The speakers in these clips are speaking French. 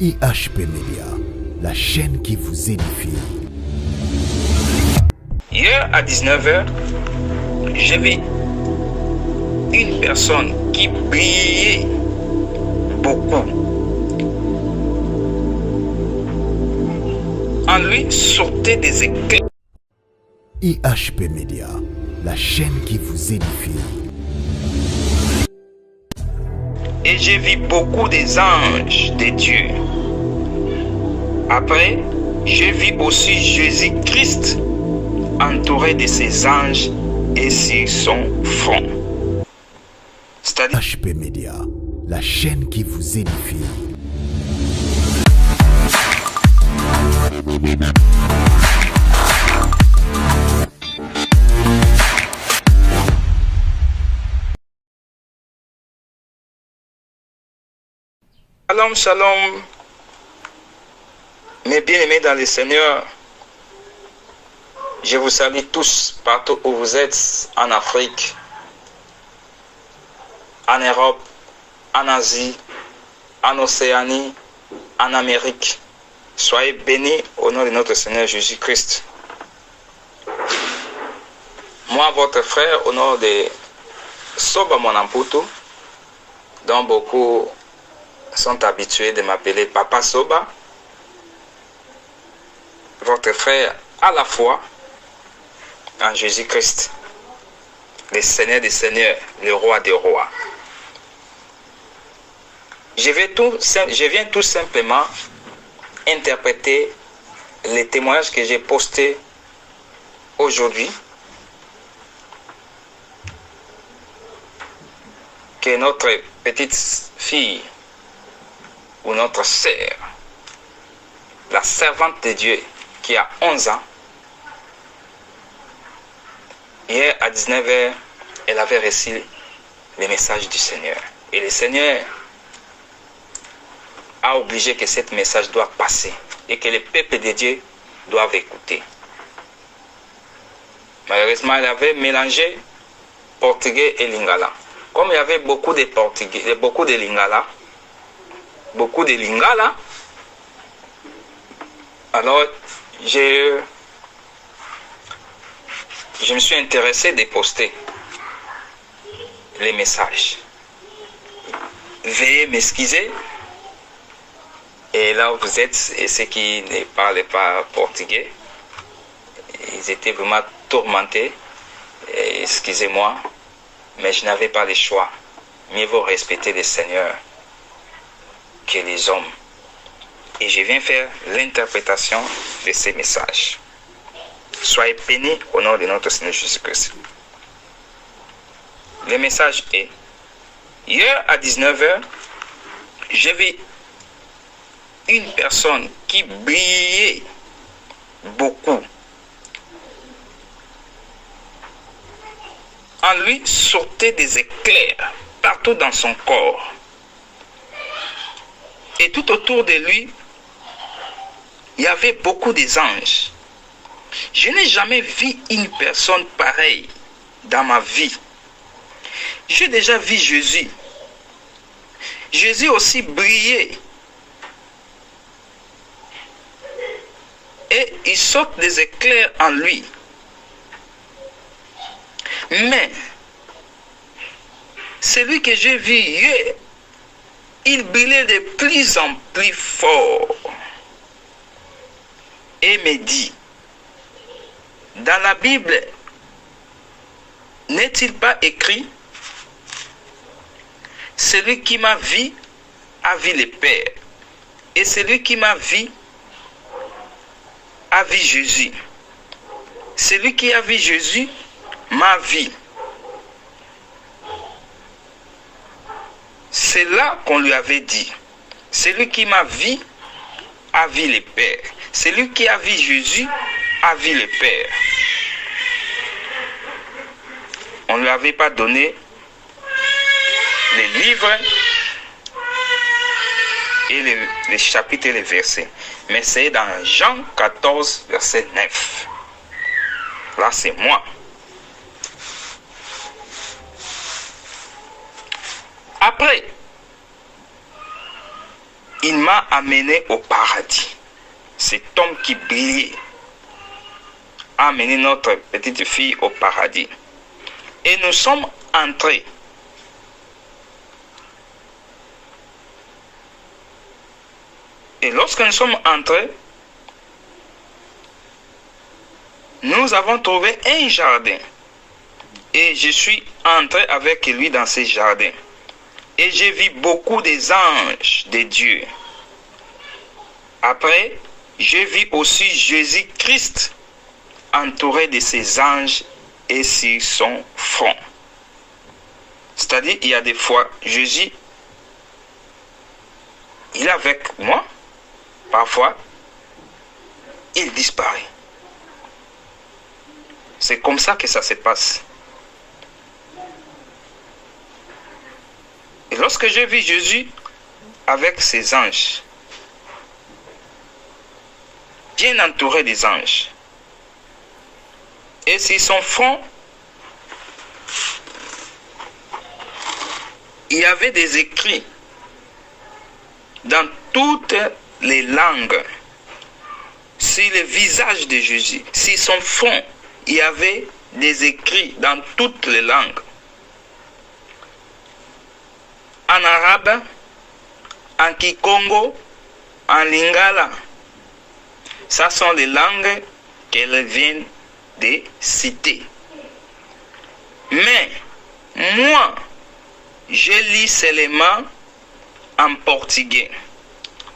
IHP Media, la chaîne qui vous édifie. Hier à 19h, j'ai vu une personne qui brillait beaucoup. En lui sortaient des éclairs. IHP Media, la chaîne qui vous édifie. Et j'ai vu beaucoup des anges de Dieu. Après, j'ai vu aussi Jésus-Christ entouré de ses anges et sur son front. C'est-à-dire IHP Media, la chaîne qui vous édifie. Shalom, shalom, mes bien-aimés dans le Seigneur. Je vous salue tous partout où vous êtes, en Afrique, en Europe, en Asie, en Océanie, en Amérique. Soyez bénis au nom de notre Seigneur Jésus-Christ. Moi, votre frère, au nom de Soba Monamputu, dont beaucoup sont habitués de m'appeler Papa Soba, votre frère à la fois en Jésus-Christ, le Seigneur des Seigneurs, le Roi des Rois. Je viens tout simplement interpréter les témoignages que j'ai postés aujourd'hui, que notre petite fille ou notre sœur, la servante de Dieu qui a 11 ans, hier à 19h, elle avait reçu le message du Seigneur. Et le Seigneur a obligé que ce message doit passer et que le peuple de Dieu doit écouter. Malheureusement, elle avait mélangé portugais et lingala. Comme il y avait beaucoup de portugais, beaucoup de lingala, alors je me suis intéressé de poster les messages. Veuillez m'excuser. Et là où vous êtes, et ceux qui ne parlent pas portugais, ils étaient vraiment tourmentés. Excusez-moi, mais je n'avais pas le choix. Mieux vaut respecter le Seigneur que les hommes. Et je viens faire l'interprétation de ces messages. Soyez bénis au nom de notre Seigneur Jésus-Christ. Le message est: hier à 19h, j'ai vu une personne qui brillait beaucoup. En lui sortaient des éclairs partout dans son corps. Et tout autour de lui, il y avait beaucoup d'anges. Je n'ai jamais vu une personne pareille dans ma vie. J'ai déjà vu Jésus. Jésus aussi brillait. Et il sort des éclairs en lui. Mais celui que j'ai vu hier, il brillait de plus en plus fort. Et me dit: dans la Bible, n'est-il pas écrit: celui qui m'a vu a vu le Père, et celui qui m'a vu a vu Jésus. Celui qui a vu Jésus m'a vu. C'est là qu'on lui avait dit: celui qui m'a vu a vu le Père. Celui qui a vu Jésus a vu le Père. On ne lui avait pas donné les livres et les chapitres et les versets. Mais c'est dans Jean 14, verset 9. Là, c'est moi. Après, il m'a amené au paradis. Cet homme qui brillait a amené notre petite fille au paradis. Et nous sommes entrés. Et lorsque nous sommes entrés, nous avons trouvé un jardin. Et je suis entré avec lui dans ce jardin. Et j'ai vu beaucoup des anges de Dieu. Après, j'ai vu aussi Jésus-Christ entouré de ses anges et sur son front. C'est-à-dire, il y a des fois, Jésus, il est avec moi. Parfois, il disparaît. C'est comme ça que ça se passe. Et lorsque j'ai vu Jésus avec ses anges, bien entouré des anges, et sur son front, il y avait des écrits dans toutes les langues, sur le visage de Jésus, sur son front, il y avait des écrits dans toutes les langues. En arabe, en kikongo, en lingala. Ça sont les langues qu'elles viennent de citer. Mais moi, je lis seulement en portugais.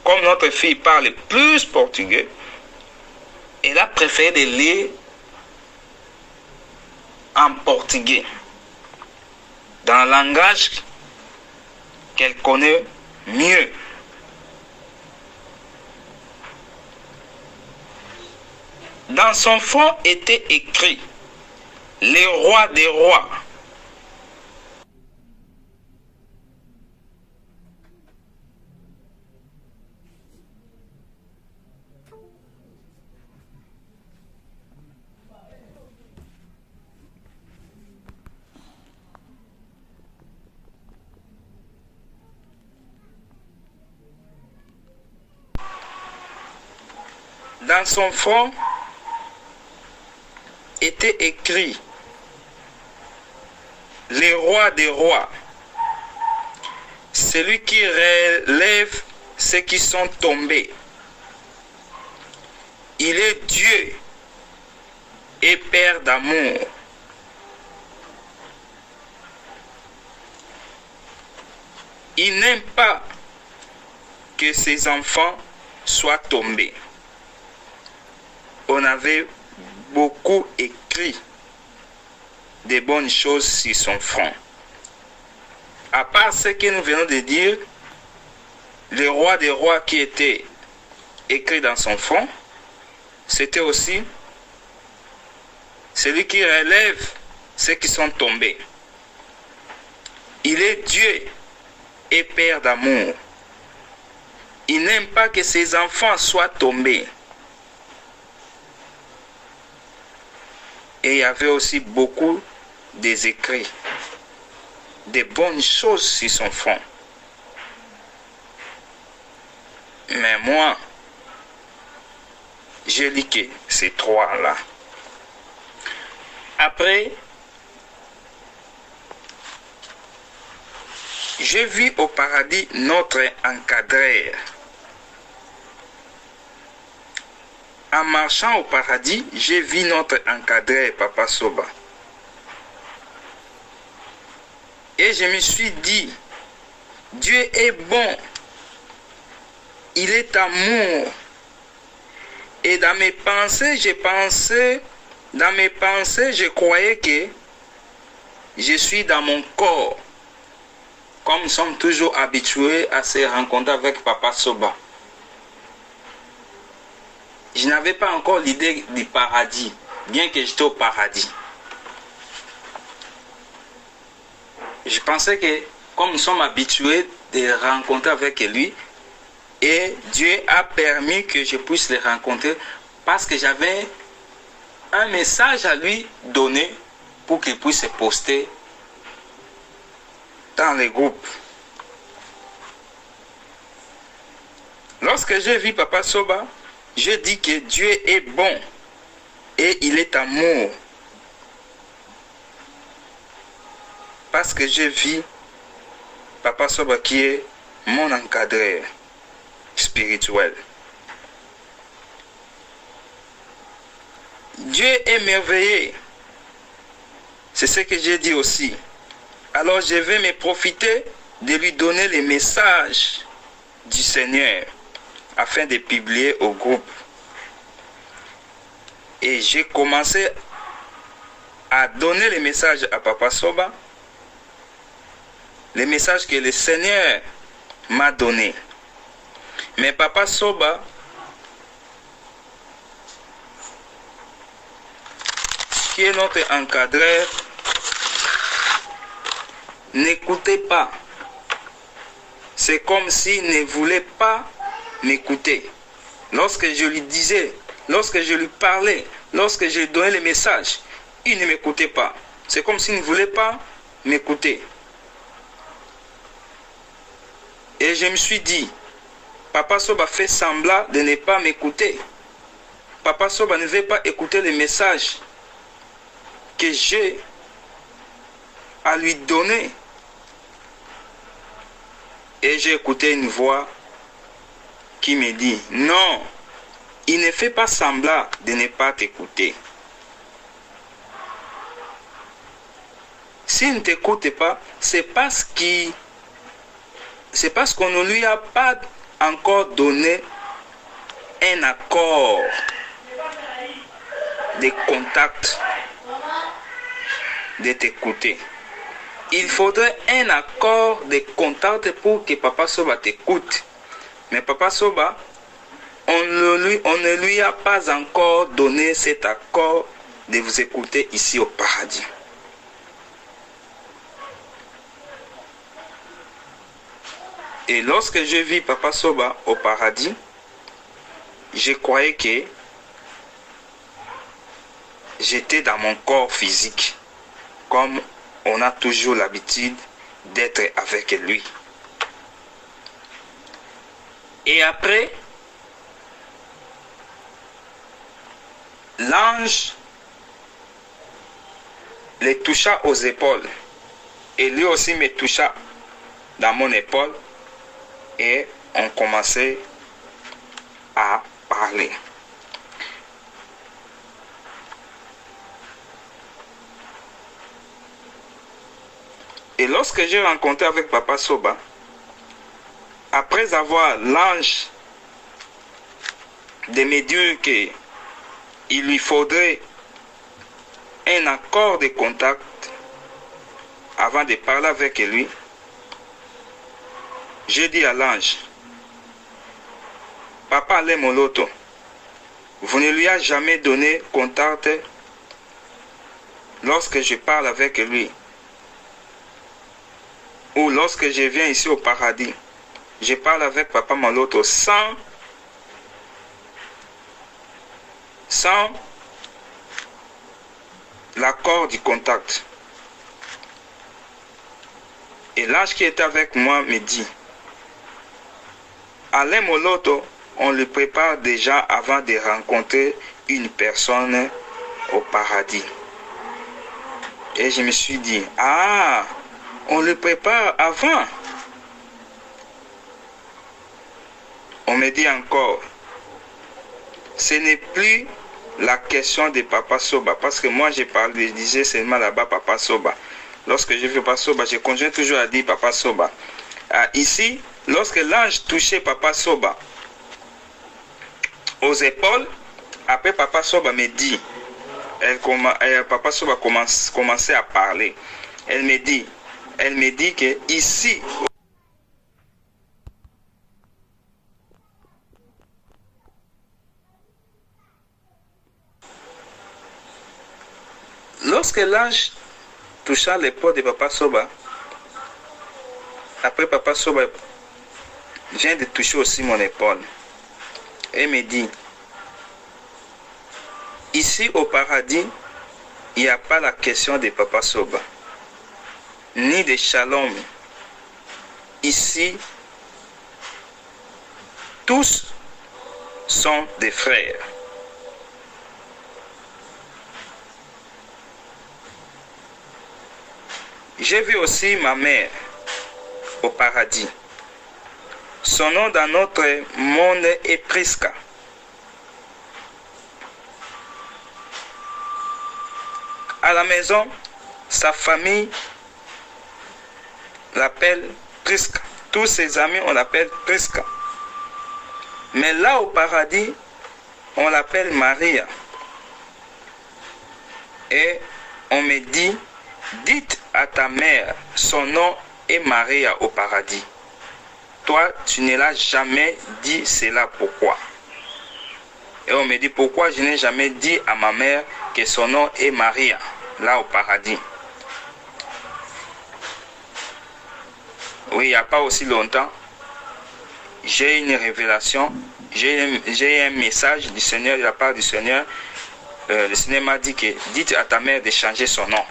Comme notre fille parle plus portugais, elle a préféré de lire en portugais, dans le langage qu'elle connaît mieux. Dans son front était écrit « Les rois des rois ». Dans son front était écrit « Les rois des rois, celui qui relève ceux qui sont tombés. Il est Dieu et Père d'amour. Il n'aime pas que ses enfants soient tombés. » On avait beaucoup écrit des bonnes choses sur son front. À part ce que nous venons de dire, le roi des rois qui était écrit dans son front, c'était aussi celui qui relève ceux qui sont tombés. Il est Dieu et Père d'amour. Il n'aime pas que ses enfants soient tombés. Et il y avait aussi beaucoup des écrits, des bonnes choses sur son front. Mais moi, je lis que ces trois-là. Après, j'ai vu au paradis notre encadreur. En marchant au paradis, j'ai vu notre encadreur, Papa Soba. Et je me suis dit, Dieu est bon, il est amour. Et dans mes pensées, je croyais que je suis dans mon corps. Comme nous sommes toujours habitués à se rencontrer avec Papa Soba. Je n'avais pas encore l'idée du paradis, bien que j'étais au paradis. Je pensais que, comme nous sommes habitués de rencontrer avec lui, et Dieu a permis que je puisse le rencontrer parce que j'avais un message à lui donner pour qu'il puisse se poster dans les groupes. lorsque je vis Papa Soba, je dis que Dieu est bon et il est amour. Parce que je vis Papa Soba qui est mon encadreur spirituel. Dieu est merveilleux. C'est ce que j'ai dit aussi. Alors je vais me profiter de lui donner les messages du Seigneur afin de publier au groupe. Et j'ai commencé à donner les messages à Papa Soba, les messages que le Seigneur m'a donnés. Mais Papa Soba, qui est notre encadreur, n'écoutait pas. C'est comme s'il ne voulait pas m'écouter. Lorsque je lui disais, lorsque je lui parlais, lorsque je lui donnais les messages, il ne m'écoutait pas. C'est comme s'il ne voulait pas m'écouter. Et je me suis dit, Papa Soba fait semblant de ne pas m'écouter. Papa Soba ne veut pas écouter les messages que j'ai à lui donner. Et j'ai écouté une voix qui me dit, non, il ne fait pas semblant de ne pas t'écouter. S'il ne t'écoute pas, c'est parce qu'on ne lui a pas encore donné un accord de contact de t'écouter. Il faudrait un accord de contact pour que Papa Soba t'écoute. Mais Papa Soba, on ne lui a pas encore donné cet accord de vous écouter ici au paradis. Et lorsque je vis Papa Soba au paradis, je croyais que j'étais dans mon corps physique, comme on a toujours l'habitude d'être avec lui. Et après, l'ange le toucha aux épaules. Et lui aussi me toucha dans mon épaule. Et on commençait à parler. Et lorsque j'ai rencontré avec Papa Soba, après avoir l'ange de me dire qu'il lui faudrait un accord de contact avant de parler avec lui, j'ai dit à l'ange, Papa Lemoloto, vous ne lui avez jamais donné contact lorsque je parle avec lui. Ou lorsque je viens ici au paradis, je parle avec Papa Moloto sans l'accord du contact. Et l'ange qui était avec moi me dit, Alain Moloto, on le prépare déjà avant de rencontrer une personne au paradis. Et je me suis dit, ah, on le prépare avant. On me dit encore, ce n'est plus la question de Papa Soba, parce que moi je disais seulement là-bas Papa Soba. Lorsque je fais Papa Soba, je continue toujours à dire Papa Soba. Ici, lorsque l'ange touchait Papa Soba aux épaules, après Papa Soba me dit, Papa Soba commençait à parler. Elle me dit que ici, lorsque l'ange toucha l'épaule de Papa Soba, après Papa Soba vient de toucher aussi mon épaule et me dit, ici au paradis, il n'y a pas la question de Papa Soba, ni de shalom. Ici, tous sont des frères. J'ai vu aussi ma mère au paradis. Son nom dans notre monde est Prisca. À la maison, sa famille l'appelle Prisca. Tous ses amis, on l'appelle Prisca. Mais là, au paradis, on l'appelle Maria. Et on me dit, dites à ta mère, son nom est Maria au paradis. Toi, tu ne l'as jamais dit cela, pourquoi? Et on me dit, pourquoi je n'ai jamais dit à ma mère que son nom est Maria, là au paradis? Oui, il n'y a pas aussi longtemps, j'ai une révélation, j'ai un message du Seigneur, de la part du Seigneur. Le Seigneur m'a dit que dites à ta mère de changer son nom.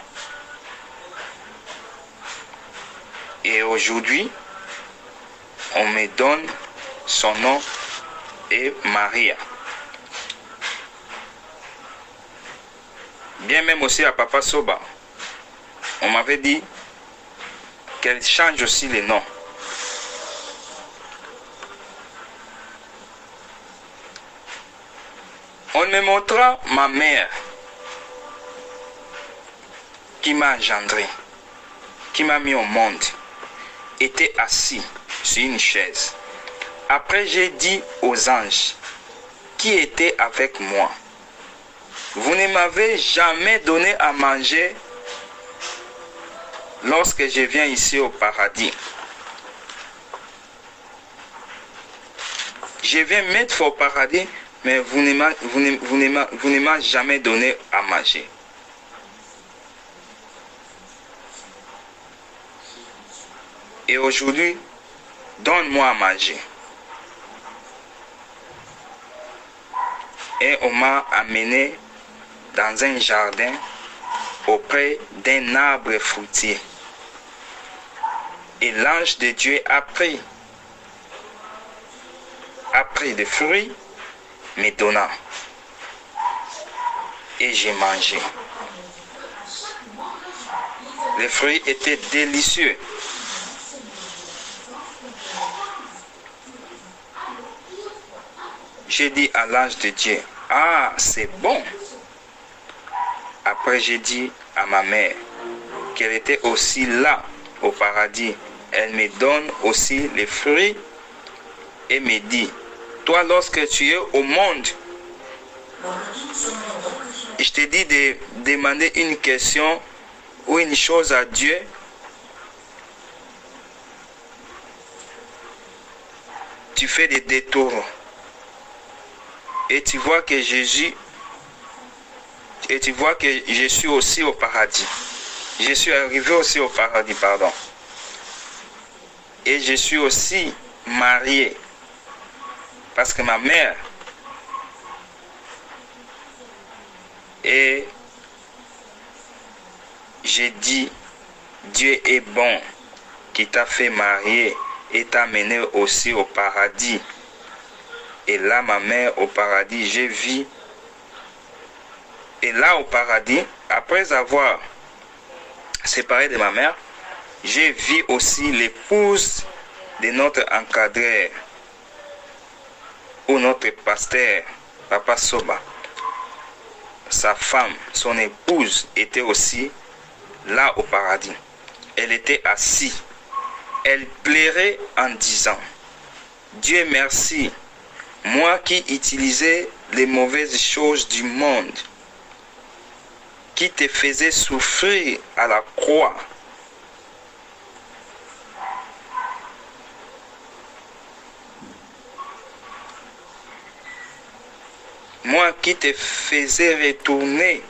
Et aujourd'hui, on me donne son nom et Maria. Bien même aussi à Papa Soba, on m'avait dit qu'elle change aussi les noms. On me montra ma mère qui m'a engendré, qui m'a mis au monde, était assis sur une chaise. Après, j'ai dit aux anges qui étaient avec moi, vous ne m'avez jamais donné à manger lorsque je viens ici au paradis. Je viens mettre au paradis, mais vous ne m'avez jamais donné à manger. Et aujourd'hui, donne-moi à manger. Et on m'a amené dans un jardin auprès d'un arbre fruitier. Et l'ange de Dieu a pris des fruits, me donnant. Et j'ai mangé. Les fruits étaient délicieux. J'ai dit à l'ange de Dieu, ah, c'est bon. Après, j'ai dit à ma mère qu'elle était aussi là au paradis. Elle me donne aussi les fruits et me dit, toi, lorsque tu es au monde, je te dis de demander une question ou une chose à Dieu. Tu fais des détours. Et tu vois que Jésus, et tu vois que je suis aussi au paradis. Je suis arrivé aussi au paradis, pardon. Et je suis aussi marié. Parce que ma mère et j'ai dit, Dieu est bon, qui t'a fait marier et t'a mené aussi au paradis. Et là, ma mère au paradis, j'ai vu. Et là, au paradis, après avoir séparé de ma mère, j'ai vu aussi l'épouse de notre encadreur ou notre pasteur, Papa Soba. Sa femme, son épouse, était aussi là au paradis. Elle était assise. Elle plairait en disant, Dieu merci, moi qui utilisais les mauvaises choses du monde, qui te faisais souffrir à la croix. Moi qui te faisais retourner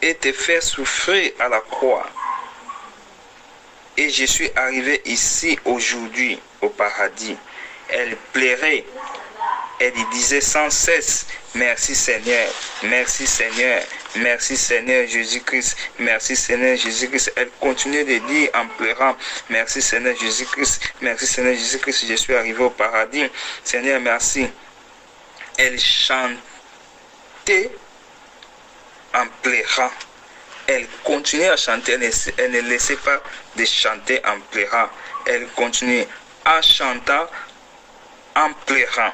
et te faire souffrir à la croix. Et je suis arrivé ici aujourd'hui au paradis. Elle plairait. Elle disait sans cesse, merci Seigneur, merci Seigneur, Merci Seigneur Jésus-Christ. Merci Seigneur Jésus-Christ. Elle continue de dire en pleurant, merci Seigneur Jésus-Christ. Merci Seigneur Jésus-Christ. Je suis arrivé au paradis. Seigneur, merci. Elle chantait en pleurant. Elle continuait à chanter. Elle ne laissait pas de chanter en pleurant. Elle continuait en chantant, en pleurant.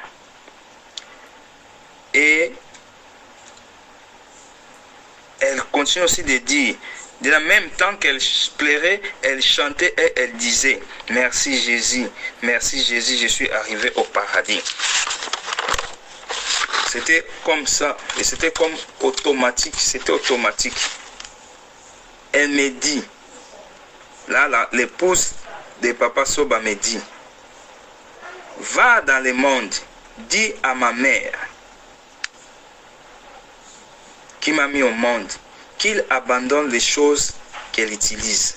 Et elle continue aussi de dire, de la même temps qu'elle pleurait, elle chantait et elle disait, merci Jésus, je suis arrivé au paradis. C'était comme ça, et c'était comme automatique, c'était automatique. Elle me dit, là, l'épouse de Papa Soba me dit, va dans le monde, dis à ma mère, qui m'a mis au monde, qu'il abandonne les choses qu'elle utilise,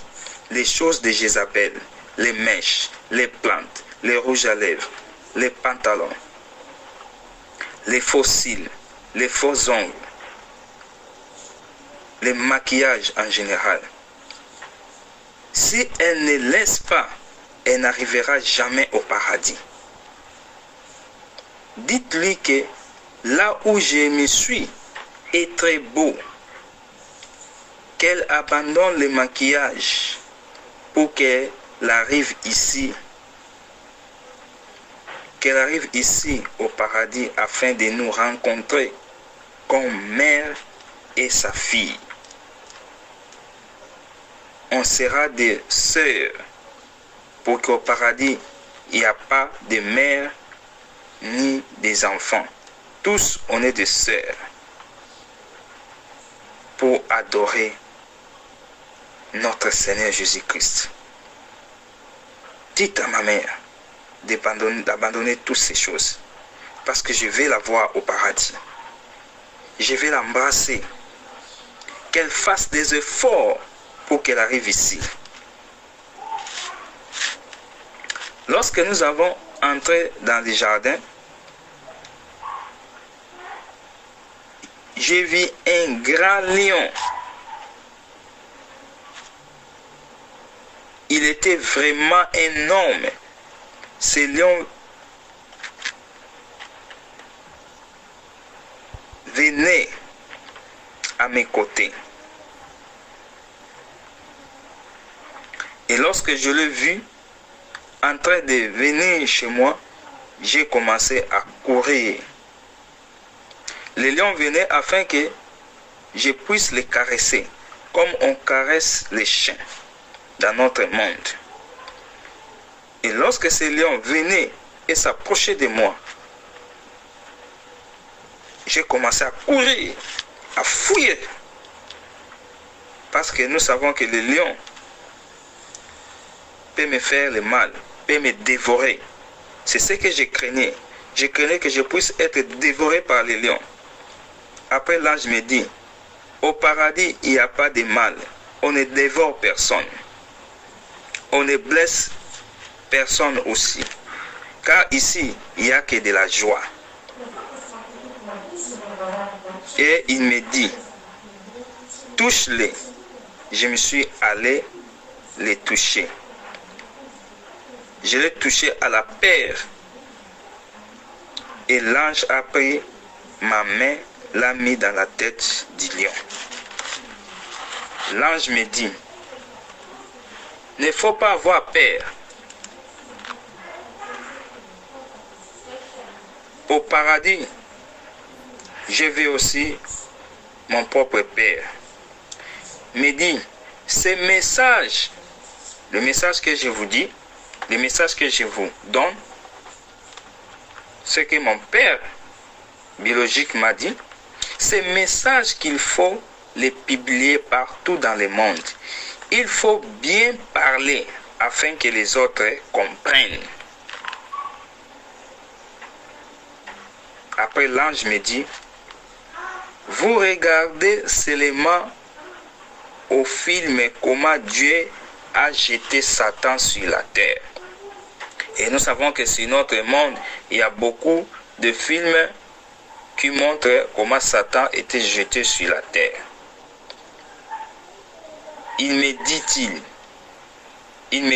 les choses de Jézabel, les mèches, les plantes, les rouges à lèvres, les pantalons, les faux cils, les faux ongles, les maquillages en général. Si elle ne laisse pas, elle n'arrivera jamais au paradis. Dites-lui que là où je me suis est très beau, qu'elle abandonne le maquillage pour qu'elle arrive ici, au paradis afin de nous rencontrer comme mère et sa fille. On sera des sœurs pour qu'au paradis il n'y a pas de mère ni des enfants. Tous on est des sœurs pour adorer notre Seigneur Jésus-Christ. Dites à ma mère d'abandonner toutes ces choses, parce que je vais la voir au paradis. Je vais l'embrasser. Qu'elle fasse des efforts pour qu'elle arrive ici. Lorsque nous avons entré dans le jardin, j'ai vu un grand lion. Il était vraiment énorme. Ce lion venait à mes côtés. Et lorsque je l'ai vu en train de venir chez moi, j'ai commencé à courir. Le lion venait afin que je puisse les caresser, comme on caresse les chiens dans notre monde. Et lorsque ce lion venait et s'approchait de moi, j'ai commencé à courir, à fuir. Parce que nous savons que le lion peut me faire le mal, peut me dévorer. C'est ce que je craignais. Je craignais que je puisse être dévoré par le lion. Après l'ange me dit, au paradis, il n'y a pas de mal. On ne dévore personne. On ne blesse personne aussi. Car ici, il n'y a que de la joie. Et il me dit, touche-les. Je me suis allé les toucher. Je l'ai touché à la paire. Et l'ange a pris ma main, l'a mis dans la tête du lion. L'ange me dit, il ne faut pas avoir peur. Au paradis, je vais aussi mon propre Père. Me dit, ce message, le message que je vous dis, le message que je vous donne, ce que mon Père biologique m'a dit, c'est un message qu'il faut les publier partout dans le monde. Il faut bien parler afin que les autres comprennent. Après, l'ange me dit, vous regardez seulement au film comment Dieu a jeté Satan sur la terre. Et nous savons que sur notre monde, il y a beaucoup de films qui montrent comment Satan était jeté sur la terre. il me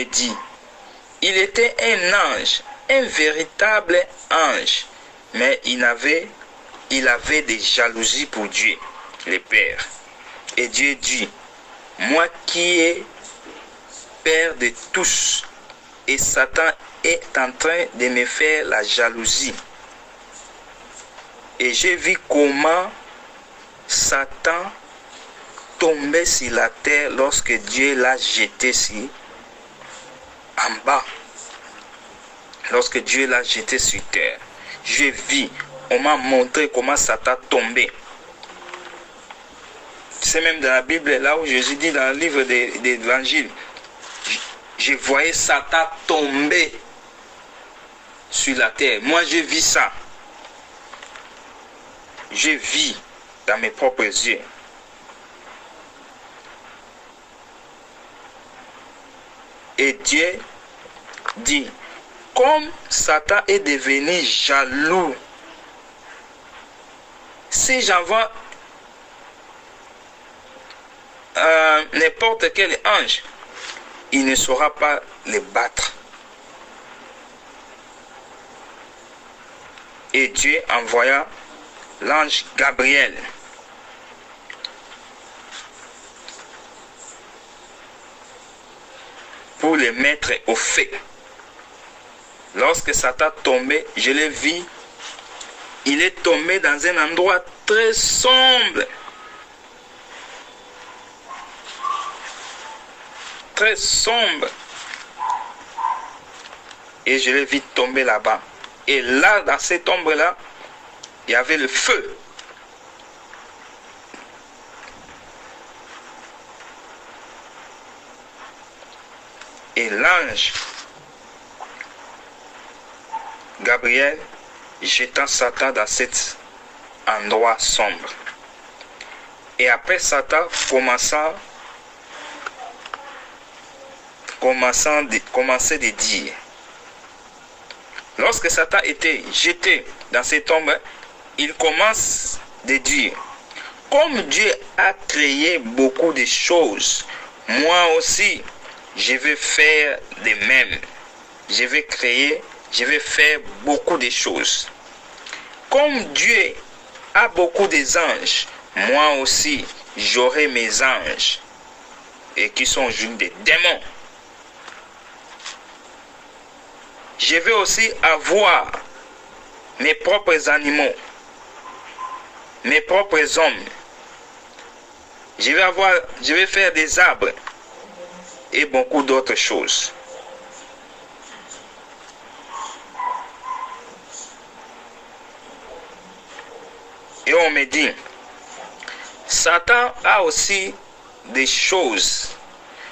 dit, il était un ange, un véritable ange, mais il avait des jalousies pour Dieu, le Père. Et Dieu dit, moi qui est Père de tous, et Satan est en train de me faire la jalousie. Et j'ai vu comment Satan tombait sur la terre lorsque Dieu l'a jeté en bas. Lorsque Dieu l'a jeté sur terre, j'ai vu, on m'a montré comment Satan tombait. C'est même dans la Bible, là où Jésus dit dans le livre de l'Évangile, je voyais Satan tomber sur la terre. Moi, j'ai vu ça. Je vis dans mes propres yeux. Et Dieu dit, comme Satan est devenu jaloux, si j'envoie n'importe quel ange, il ne saura pas les battre. Et Dieu envoya l'ange Gabriel pour le mettre au feu. Lorsque Satan tombait, je l'ai vu, il est tombé dans un endroit très sombre. Très sombre. Et je l'ai vu tomber là-bas. Et là, dans cette ombre-là, il y avait le feu. Et l'ange Gabriel jetant Satan dans cet endroit sombre. Et après Satan commençait de dire, lorsque Satan était jeté dans cette ombre, il commence de dire, comme Dieu a créé beaucoup de choses, moi aussi, je vais faire de même. Je vais faire beaucoup de choses. Comme Dieu a beaucoup d'anges, moi aussi, j'aurai mes anges, et qui sont juste des démons. Je vais aussi avoir mes propres animaux, mes propres hommes. Je vais faire des arbres et beaucoup d'autres choses. Et on me dit, Satan a aussi des choses.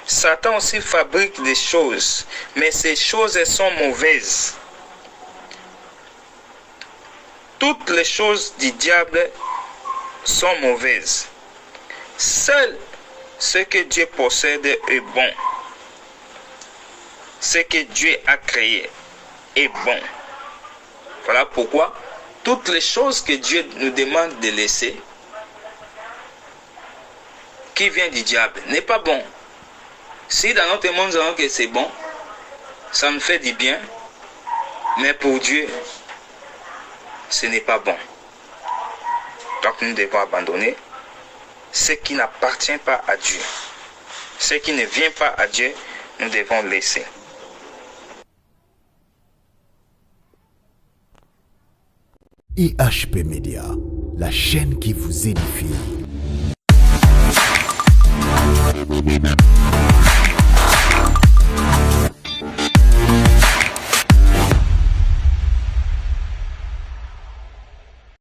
Satan aussi fabrique des choses, mais ces choses sont mauvaises. Toutes les choses du diable sont mauvaises. Seul ce que Dieu possède est bon. Ce que Dieu a créé est bon. Voilà pourquoi toutes les choses que Dieu nous demande de laisser, qui vient du diable, n'est pas bon. Si dans notre monde, nous savons que c'est bon, ça nous fait du bien, mais pour Dieu, ce n'est pas bon. Donc nous devons abandonner ce qui n'appartient pas à Dieu. Ce qui ne vient pas à Dieu, nous devons laisser. IHP Media, la chaîne qui vous édifie.